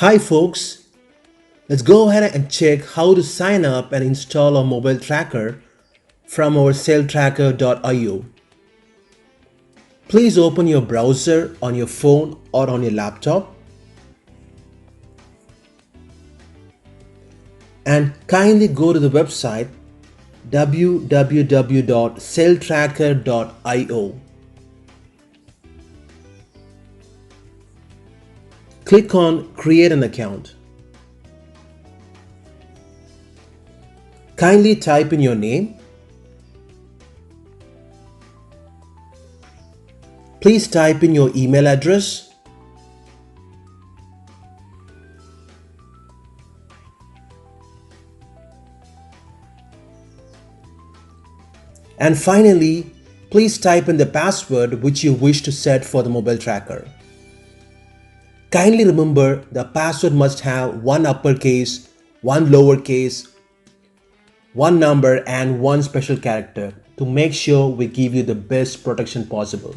Hi folks, let's go ahead and check how to sign up and install a mobile tracker from our Celltracker.io. Please open your browser on your phone or on your laptop and kindly go to the website www.celltracker.io. Click on Create an account. Kindly type in your name. Please type in your email address. And finally, please type in the password which you wish to set for the mobile tracker. Kindly remember the password must have one uppercase, one lowercase, one number and one special character to make sure we give you the best protection possible.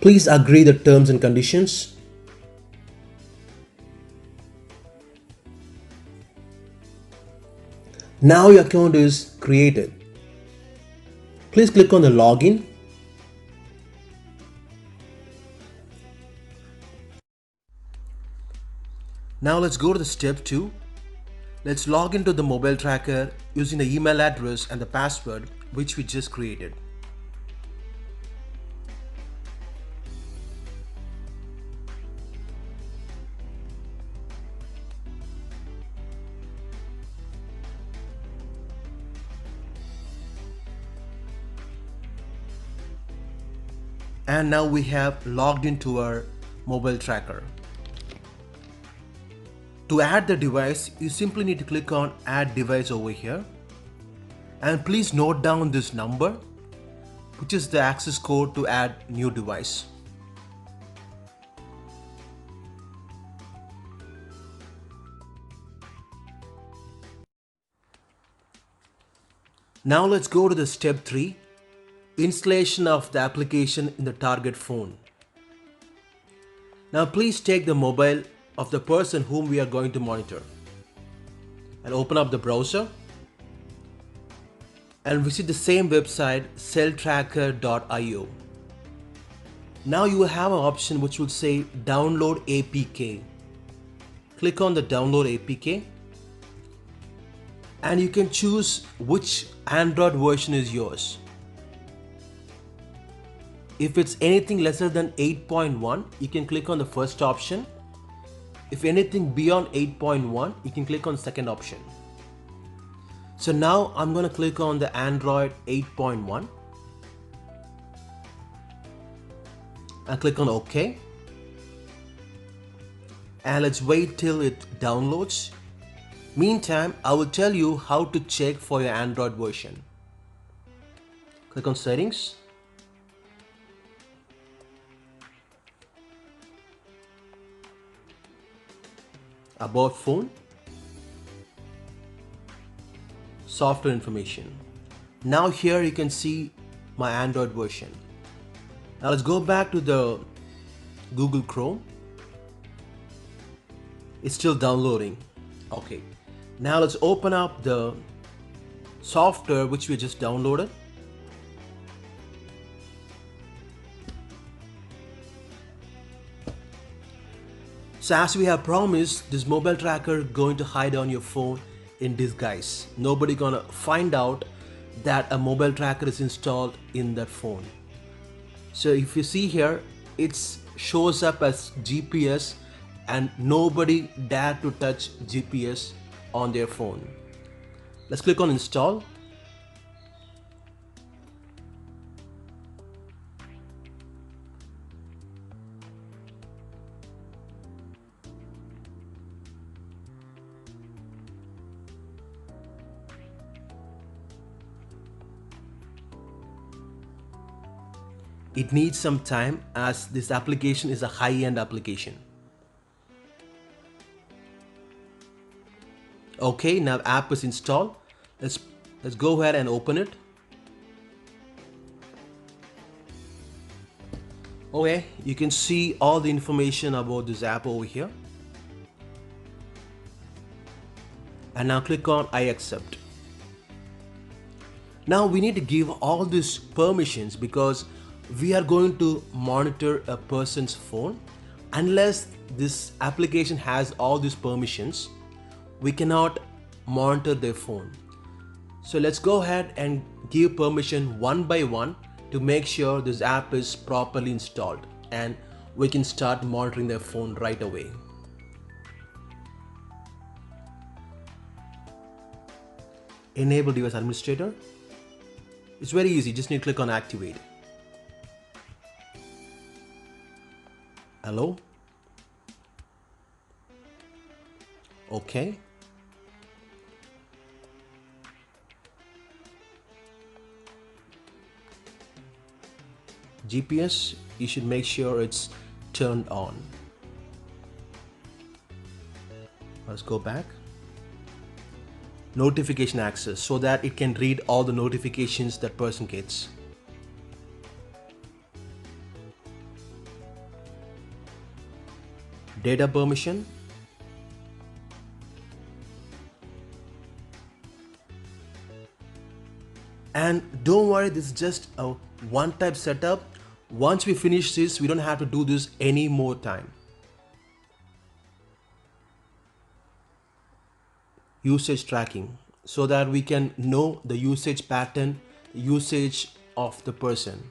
Please agree the terms and conditions. Now your account is created. Please click on the login. Now let's go to the step 2. Let's log into the mobile tracker using the email address and the password which we just created. And now we have logged into our mobile tracker. To add the device, you simply need to click on Add Device over here. And please note down this number, which is the access code to add new device. Now let's go to the step 3, installation of the application in the target phone. Now please take the mobile of the person whom we are going to monitor and open up the browser and visit the same website celltracker.io. Now you will have an option which will say download APK. Click on the download APK and you can choose which Android version is yours. If it's anything lesser than 8.1, you can click on the first option. If anything beyond 8.1, you can click on the second option. So now I'm going to click on the Android 8.1 and click on OK. And let's wait till it downloads. Meantime, I will tell you how to check for your Android version. Click on Settings. About phone, software information. Now here you can see my Android version. Now let's go back to the Google Chrome. It's still downloading. Okay. Now let's open up the software which we just downloaded. So as we have promised, this mobile tracker going to hide on your phone in disguise. Nobody gonna find out that a mobile tracker is installed in that phone. So if you see here, it shows up as GPS and nobody dare to touch GPS on their phone. Let's click on install. It needs some time as this application is a high-end application. Okay, now app is installed. Let's Let's go ahead and open it. Okay, you can see all the information about this app over here. And now click on I accept. Now we need to give all these permissions because we are going to monitor a person's phone. Unless this application has all these permissions, we cannot monitor their phone. So let's go ahead and give permission one by one to make sure this app is properly installed and we can start monitoring their phone right away. Enable device administrator. It's very easy, just need to click on activate. Hello? Okay. GPS, you should make sure it's turned on. Let's go back. Notification access, so that it can read all the notifications that person gets. Data permission. And don't worry, this is just a one-time setup. Once we finish this, we don't have to do this any more time. Usage tracking, so that we can know the usage pattern, usage of the person.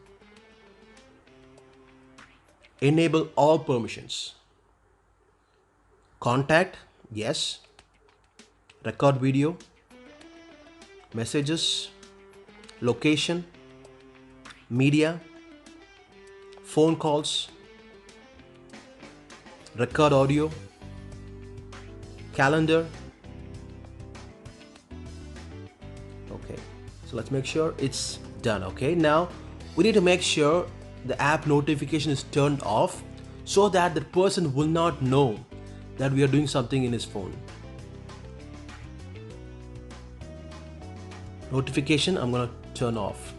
Enable all permissions. Contact, yes. Record video, messages, location, media, phone calls, record audio, calendar. Okay, so let's make sure it's done. Okay, now we need to make sure the app notification is turned off so that the person will not know that we are doing something in his phone. Notification, I'm gonna turn off.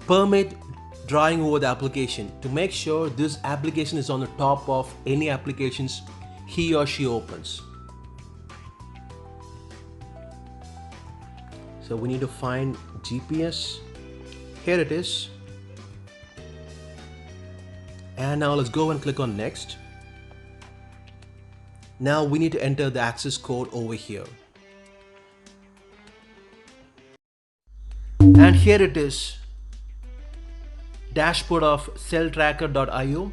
Permit drawing over the application, to make sure this application is on the top of any applications he or she opens. So we need to find GPS. Here it is. And now let's go and click on next. Now we need to enter the access code over here. And here it is. Dashboard of Celltracker.io.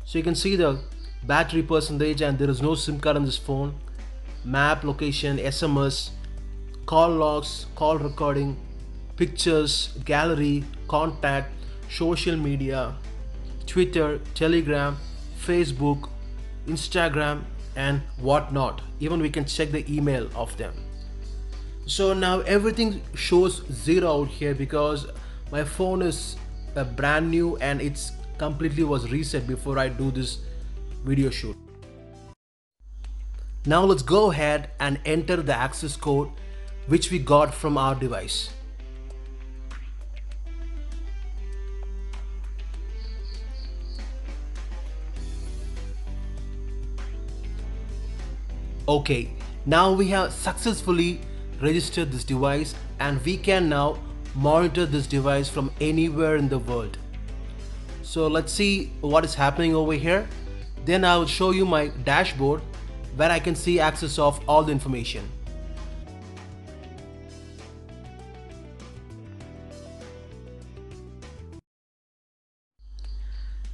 So you can see the battery percentage and there is no SIM card on this phone. Map, location, SMS, call logs, call recording, pictures, gallery, contact, social media, Twitter, Telegram, Facebook, Instagram and whatnot. Even we can check the email of them. So now everything shows 0 out here because my phone is brand new and it's completely was reset before I do this video shoot. Now let's go ahead and enter the access code which we got from our device. Okay, now we have successfully registered this device and we can now monitor this device from anywhere in the world. So let's see what is happening over here. Then I will show you my dashboard where I can see access of all the information.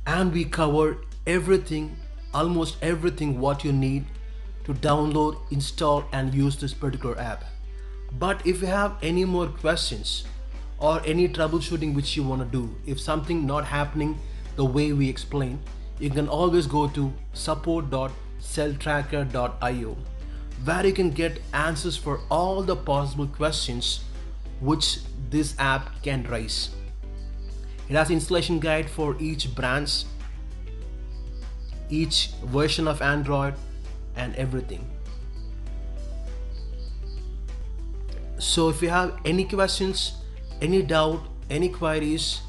And we cover everything, almost everything what you need to download, install and use this particular app. But if you have any more questions or any troubleshooting which you want to do, if something not happening the way we explain, you can always go to support.celltracker.io where you can get answers for all the possible questions which this app can raise. It has installation guide for each branch, each version of Android and everything. So if you have any questions, any doubt, any queries,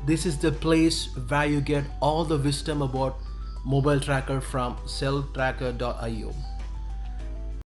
this is the place where you get all the wisdom about mobile tracker from celltracker.io.